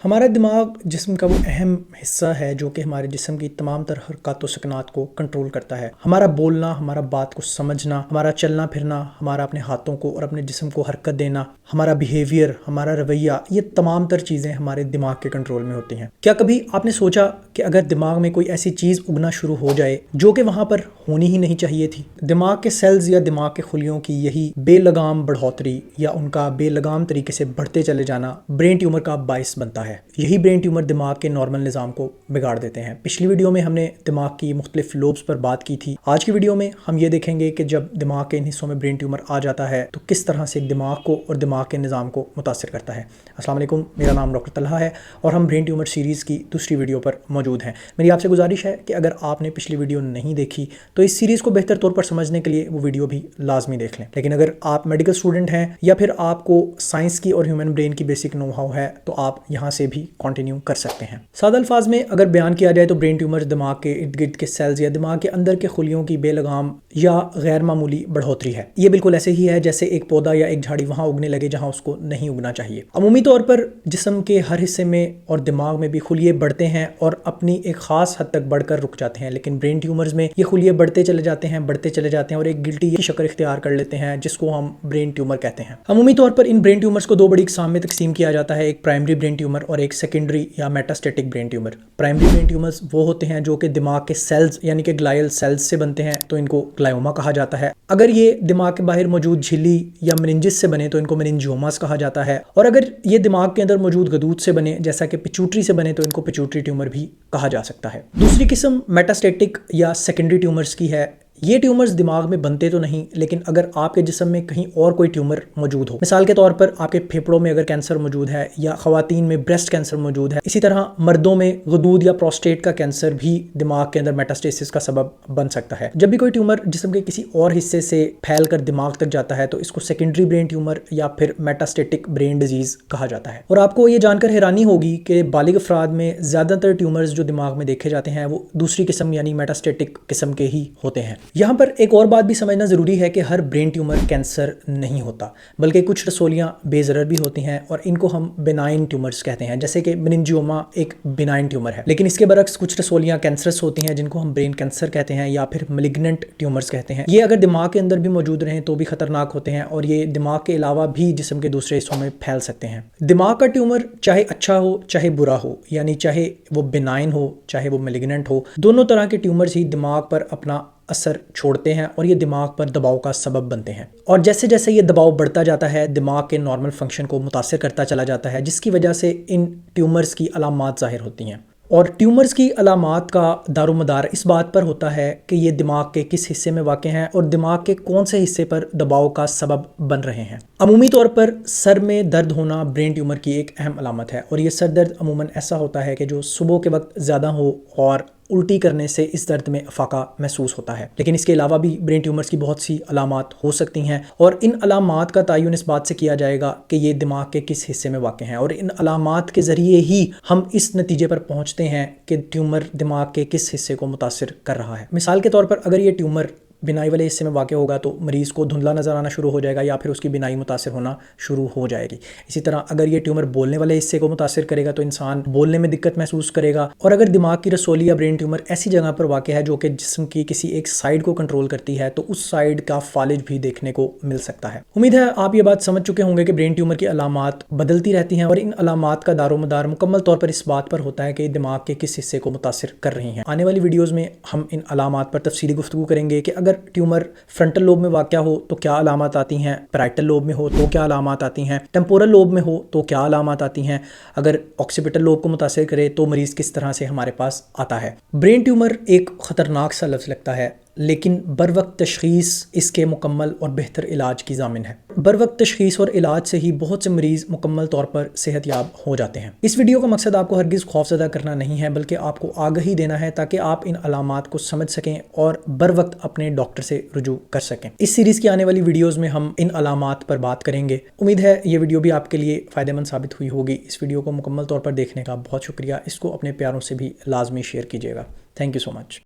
हमारा दिमाग जिस्म का वो अहम हिस्सा है जो कि हमारे जिस्म की तमाम तरह हरकत व सकनात को कंट्रोल करता है। हमारा बोलना, हमारा बात को समझना, हमारा चलना फिरना, हमारा अपने हाथों को और अपने जिस्म को हरकत देना, हमारा बिहेवियर, हमारा रवैया, ये तमाम तर चीज़ें हमारे दिमाग के कंट्रोल में होती हैं। क्या कभी आपने सोचा कि अगर दिमाग में कोई ऐसी चीज़ उगना शुरू हो जाए जो कि वहाँ पर होनी ही नहीं चाहिए थी? दिमाग के सेल्स या दिमाग के खुलियों की यही बेलगाम बढ़ोतरी या उनका बेलगाम तरीके से बढ़ते चले जाना ब्रेन ट्यूमर का बाइस बनता है। यही ब्रेन ट्यूमर दिमाग के नॉर्मल निज़ाम को बिगाड़ देते हैं। पिछली वीडियो में हमने दिमाग की मुख्तलिफ लोब्स पर बात की थी। आज की वीडियो में हम ये देखेंगे कि जब दिमाग के इन हिस्सों में ब्रेन ट्यूमर आ जाता है तो किस तरह से दिमाग को और दिमाग के निज़ाम को मुतासिर करता है। अस्सलाम वालेकुम, मेरा नाम डॉक्टर तलहा है और हम ब्रेन ट्यूमर सीरीज़ की दूसरी वीडियो पर मौजूद हैं। मेरी आपसे गुजारिश है कि अगर आपने पिछली वीडियो नहीं देखी तो इस सीरीज़ को बेहतर तौर पर समझने के लिए वो वीडियो भी लाजमी देख लें। लेकिन अगर आप मेडिकल स्टूडेंट हैं या फिर आपको साइंस की और ह्यूमन ब्रेन की बेसिक नो हाउ है तो आप यहाँ से भी कंटिन्यू कर सकते हैं। सादा अल्फाज में अगर बयान किया जाए तो ब्रेन ट्यूमर दिमाग के इर्द गिर्द के सेल्स या दिमाग के अंदर के खुलियों की बेलगाम या गैर मामूली बढ़ोतरी है। ये बिल्कुल ऐसे ही है जैसे एक पौधा या एक झाड़ी वहां उगने लगे जहां उसको नहीं उगना चाहिए। अमूमी तौर पर जिस्म के हर हिस्से में और दिमाग में भी खुलिये बढ़ते हैं और अपनी एक खास हद तक बढ़कर रुक जाते हैं, लेकिन ब्रेन ट्यूमर्स में ये खुलिये बढ़ते चले जाते हैं और एक गिल्टी की शक्ल इख्तियार कर लेते हैं जिसको हम ब्रेन ट्यूमर कहते हैं। अमूमी तौर पर इन ब्रेन ट्यूमर्स को दो बड़ी इकसाम में तकसीम किया जाता है, एक प्राइमरी ब्रेन ट्यूमर और एक सेकेंडरी या metastatic brain tumour. Primary brain tumours वो होते हैं जो कि दिमाग के सेल्स यानी कि ग्लायल सेल्स से बनते हैं, तो इनको ग्लायोमा कहा जाता है। अगर ये दिमाग के बाहर मौजूद झिल्ली या मेनिंजिस से बने तो इनको मेनिंजियोमास कहा जाता है, और अगर ये दिमाग के अंदर मौजूद गदूद से बने जैसा कि पिट्यूटरी से बने तो इनको पिट्यूटरी ट्यूमर भी कहा जा सकता है। दूसरी किस्म मेटास्टेटिक या सेकेंडरी ट्यूमर्स की है। ये ट्यूमर्स दिमाग में बनते तो नहीं, लेकिन अगर आपके जिस्म में कहीं और कोई ट्यूमर मौजूद हो, मिसाल के तौर पर आपके फेफड़ों में अगर कैंसर मौजूद है या खवातीन में ब्रेस्ट कैंसर मौजूद है, इसी तरह मर्दों में गदूद या प्रोस्टेट का कैंसर भी दिमाग के अंदर मेटास्टेसिस का सबब बन सकता है। जब भी कोई ट्यूमर जिस्म के किसी और हिस्से से फैल कर दिमाग तक जाता है तो इसको सेकेंडरी ब्रेन ट्यूमर या फिर मेटास्टेटिक ब्रेन डिजीज कहा जाता है। और आपको ये जानकर हैरानी होगी कि बालिग अफराद में ज्यादातर ट्यूमर्स जो दिमाग में देखे जाते हैं वो दूसरी किस्म यानी मेटास्टेटिक किस्म के ही होते हैं। यहाँ पर एक और बात भी समझना ज़रूरी है कि हर ब्रेन ट्यूमर कैंसर नहीं होता, बल्कि कुछ रसोलियाँ बेज़रर भी होती हैं और इनको हम बिनाइन ट्यूमर्स कहते हैं, जैसे कि मेनिंजियोमा एक बिनाइन ट्यूमर है। लेकिन इसके बरक्स कुछ रसोलियाँ कैंसरस होती हैं जिनको हम ब्रेन कैंसर कहते हैं या फिर मैलिग्नेंट ट्यूमर्स कहते हैं। ये अगर दिमाग के अंदर भी मौजूद रहें तो भी खतरनाक होते हैं और ये दिमाग के अलावा भी जिस्म के दूसरे हिस्सों में फैल सकते हैं। दिमाग का ट्यूमर चाहे अच्छा हो चाहे बुरा हो, यानी चाहे वो बिनाइन हो चाहे वो मैलिग्नेंट हो, दोनों तरह के ट्यूमर्स ही दिमाग पर अपना असर छोड़ते हैं और ये दिमाग पर दबाव का सबब बनते हैं। और जैसे जैसे ये दबाव बढ़ता जाता है दिमाग के नॉर्मल फंक्शन को मुतासिर करता चला जाता है, जिसकी वजह से इन ट्यूमर्स की अलामात ज़ाहिर होती हैं। और ट्यूमर्स की अलामात का दारोमदार इस बात पर होता है कि ये दिमाग के किस हिस्से में वाक़ हैं और दिमाग के कौन से हिस्से पर दबाव का सबब बन रहे हैं। अमूमी तौर पर सर में दर्द होना ब्रेन ट्यूमर की एक अहम अलामत है और ये सर दर्द अमूमन ऐसा होता है कि जो सुबह के वक्त ज़्यादा हो और उल्टी करने से इस दर्द में अफाका महसूस होता है। लेकिन इसके अलावा भी ब्रेन ट्यूमर्स की बहुत सी अलामात हो सकती हैं और इन अलामात का तयन इस बात से किया जाएगा कि ये दिमाग के किस हिस्से में वाक़ हैं, और इन अलामात के ज़रिए ही हम इस नतीजे पर पहुँचते हैं कि ट्यूमर दिमाग के किस हिस्से को मुतासिर कर रहा है। मिसाल के तौर पर अगर ये ट्यूमर बिनाई वाले हिस्से में वाक़ होगा तो मरीज़ को धुंधला नज़र आना शुरू हो जाएगा या फिर उसकी बिनाई मुतासिर होना शुरू हो जाएगी। इसी तरह अगर ये ट्यूमर बोलने वाले हिस्से को मुतासिर करेगा तो इंसान बोलने में दिक्कत महसूस करेगा। और अगर दिमाग की रसोली या ब्रेन ट्यूमर ऐसी जगह पर वाक़ है जो कि जिस्म की किसी एक साइड को कंट्रोल करती है तो उस साइड का फालिज भी देखने को मिल सकता है। उम्मीद है आप ये बात समझ चुके होंगे कि ब्रेन ट्यूमर की अलामात बदलती रहती हैं और इन अलामात का दारोमदार मुकम्मल तौर पर इस बात पर होता है कि दिमाग के किस हिस्से को मुतासिर कर रही हैं। आने वाली वीडियोज़ में हम इन अलामात पर तफसीली गुफ्तगू करेंगे कि अगर ट्यूमर फ्रंटल लोब में वाक़या हो तो क्या अलामत आती हैं, पैराइटल लोब में हो तो क्या अलामत आती हैं, टेम्पोरल लोब में हो तो क्या अलामत आती हैं, अगर ऑक्सीपिटल लोब को मुतासिर करे तो मरीज़ किस तरह से हमारे पास आता है। ब्रेन ट्यूमर एक ख़तरनाक सा लफ्ज़ लगता है, लेकिन बर वक्त तशख़ीस इसके मुकम्मल और बेहतर इलाज की ज़ामिन है। बर वक्त तशख़ीस और इलाज से ही बहुत से मरीज़ मुकम्मल तौर पर सेहतयाब हो जाते हैं। इस वीडियो का मकसद आपको हरगिज़ खौफज़दा करना नहीं है, बल्कि आपको आगाही देना है ताकि आप इन अलामात को समझ सकें और बर वक्त अपने डॉक्टर से रुजू कर सकें। इस सीरीज़ की आने वाली वीडियोज़ में हम इन अलामात पर बात करेंगे। उम्मीद है ये वीडियो भी आपके लिए फ़ायदेमंद साबित हुई होगी। इस वीडियो को मुकम्मल तौर पर देखने का बहुत शुक्रिया। इसको अपने प्यारों से भी लाजमी शेयर कीजिएगा। Thank you so much.